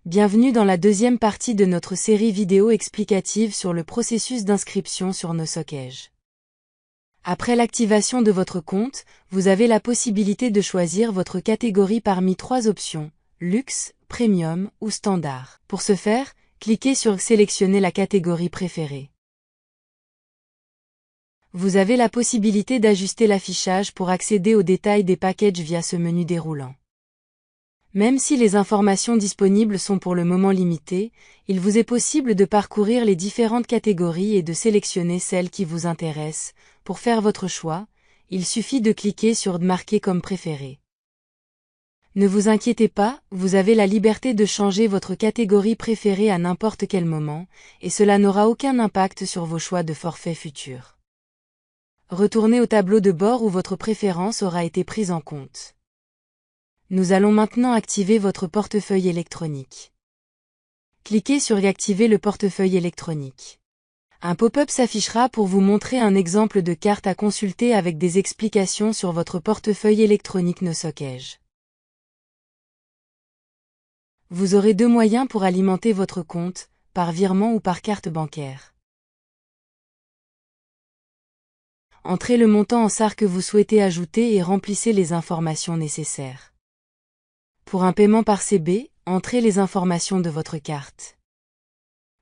Bienvenue dans la deuxième partie de notre série vidéo explicative sur le processus d'inscription sur Nosokej. Après l'activation de votre compte, vous avez la possibilité de choisir votre catégorie parmi 3 options, Luxe, Premium ou Standard. Pour ce faire, cliquez sur Sélectionner la catégorie préférée. Vous avez la possibilité d'ajuster l'affichage pour accéder aux détails des packages via ce menu déroulant. Même si les informations disponibles sont pour le moment limitées, il vous est possible de parcourir les différentes catégories et de sélectionner celles qui vous intéressent. Pour faire votre choix, il suffit de cliquer sur Marquer comme préféré. Ne vous inquiétez pas, vous avez la liberté de changer votre catégorie préférée à n'importe quel moment, et cela n'aura aucun impact sur vos choix de forfait futurs. Retournez au tableau de bord où votre préférence aura été prise en compte. Nous allons maintenant activer votre portefeuille électronique. Cliquez sur Activer le portefeuille électronique. Un pop-up s'affichera pour vous montrer un exemple de carte à consulter avec des explications sur votre portefeuille électronique Nosokej. Vous aurez 2 moyens pour alimenter votre compte, par virement ou par carte bancaire. Entrez le montant en SAR que vous souhaitez ajouter et remplissez les informations nécessaires. Pour un paiement par CB, entrez les informations de votre carte.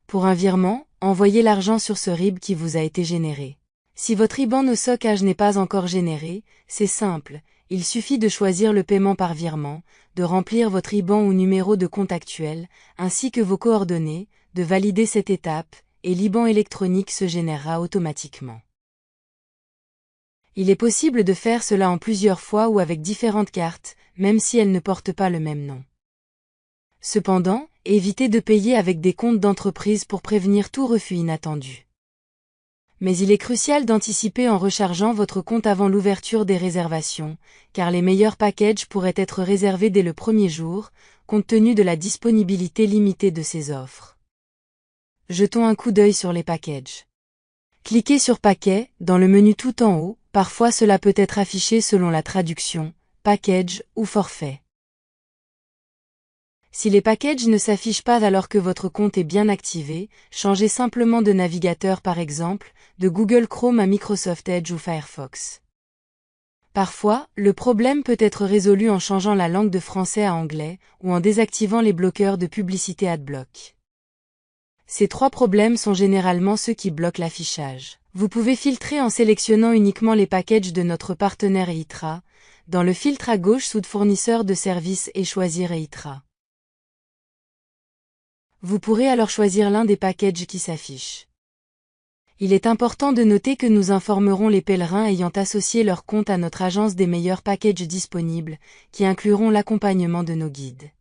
Pour un virement, envoyez l'argent sur ce RIB qui vous a été généré. Si votre IBAN Nosokej n'est pas encore généré, c'est simple, il suffit de choisir le paiement par virement, de remplir votre IBAN ou numéro de compte actuel, ainsi que vos coordonnées, de valider cette étape, et l'IBAN électronique se générera automatiquement. Il est possible de faire cela en plusieurs fois ou avec différentes cartes, même si elles ne portent pas le même nom. Cependant, évitez de payer avec des comptes d'entreprise pour prévenir tout refus inattendu. Mais il est crucial d'anticiper en rechargeant votre compte avant l'ouverture des réservations, car les meilleurs packages pourraient être réservés dès le premier jour, compte tenu de la disponibilité limitée de ces offres. Jetons un coup d'œil sur les packages. Cliquez sur Paquet, dans le menu tout en haut, parfois cela peut être affiché selon la traduction, package ou forfait. Si les packages ne s'affichent pas alors que votre compte est bien activé, changez simplement de navigateur par exemple, de Google Chrome à Microsoft Edge ou Firefox. Parfois, le problème peut être résolu en changeant la langue de français à anglais, ou en désactivant les bloqueurs de publicité AdBlock. Ces 3 problèmes sont généralement ceux qui bloquent l'affichage. Vous pouvez filtrer en sélectionnant uniquement les packages de notre partenaire EITRA, dans le filtre à gauche sous fournisseur de services et choisir EITRA. Vous pourrez alors choisir l'un des packages qui s'affichent. Il est important de noter que nous informerons les pèlerins ayant associé leur compte à notre agence des meilleurs packages disponibles, qui incluront l'accompagnement de nos guides.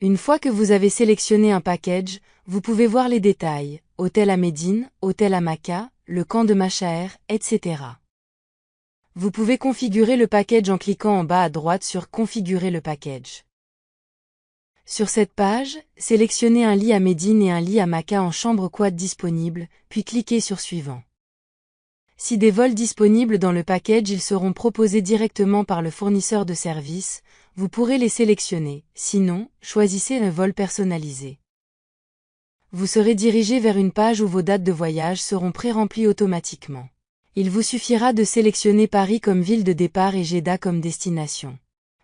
Une fois que vous avez sélectionné un package, vous pouvez voir les détails, hôtel à Médine, hôtel à Maca, le camp de Machaer, etc. Vous pouvez configurer le package en cliquant en bas à droite sur Configurer le package. Sur cette page, sélectionnez un lit à Médine et un lit à Maca en chambre quad disponible, puis cliquez sur Suivant. Si des vols disponibles dans le package ils seront proposés directement par le fournisseur de services, vous pourrez les sélectionner, sinon, choisissez un vol personnalisé. Vous serez dirigé vers une page où vos dates de voyage seront pré-remplies automatiquement. Il vous suffira de sélectionner Paris comme ville de départ et Jeddah comme destination.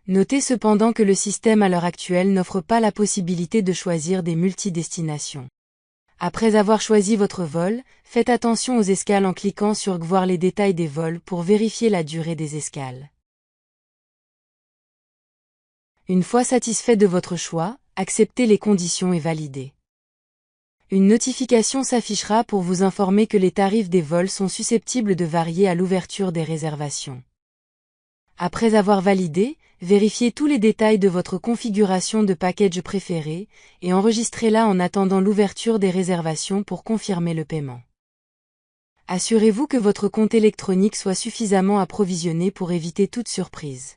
Notez cependant que le système à l'heure actuelle n'offre pas la possibilité de choisir des multidestinations. Après avoir choisi votre vol, faites attention aux escales en cliquant sur Voir les détails des vols pour vérifier la durée des escales. Une fois satisfait de votre choix, acceptez les conditions et validez. Une notification s'affichera pour vous informer que les tarifs des vols sont susceptibles de varier à l'ouverture des réservations. Après avoir validé, vérifiez tous les détails de votre configuration de package préféré, et enregistrez-la en attendant l'ouverture des réservations pour confirmer le paiement. Assurez-vous que votre compte électronique soit suffisamment approvisionné pour éviter toute surprise.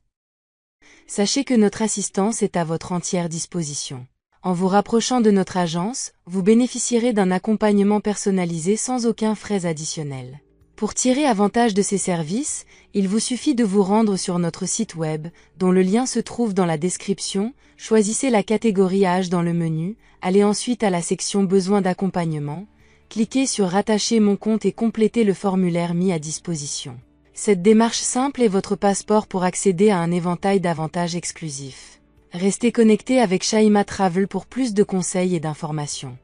Sachez que notre assistance est à votre entière disposition. En vous rapprochant de notre agence, vous bénéficierez d'un accompagnement personnalisé sans aucun frais additionnel. Pour tirer avantage de ces services, il vous suffit de vous rendre sur notre site web, dont le lien se trouve dans la description, choisissez la catégorie âge dans le menu, allez ensuite à la section Besoin d'accompagnement, cliquez sur Rattacher mon compte et complétez le formulaire mis à disposition. Cette démarche simple est votre passeport pour accéder à un éventail d'avantages exclusifs. Restez connecté avec Shaima Travel pour plus de conseils et d'informations.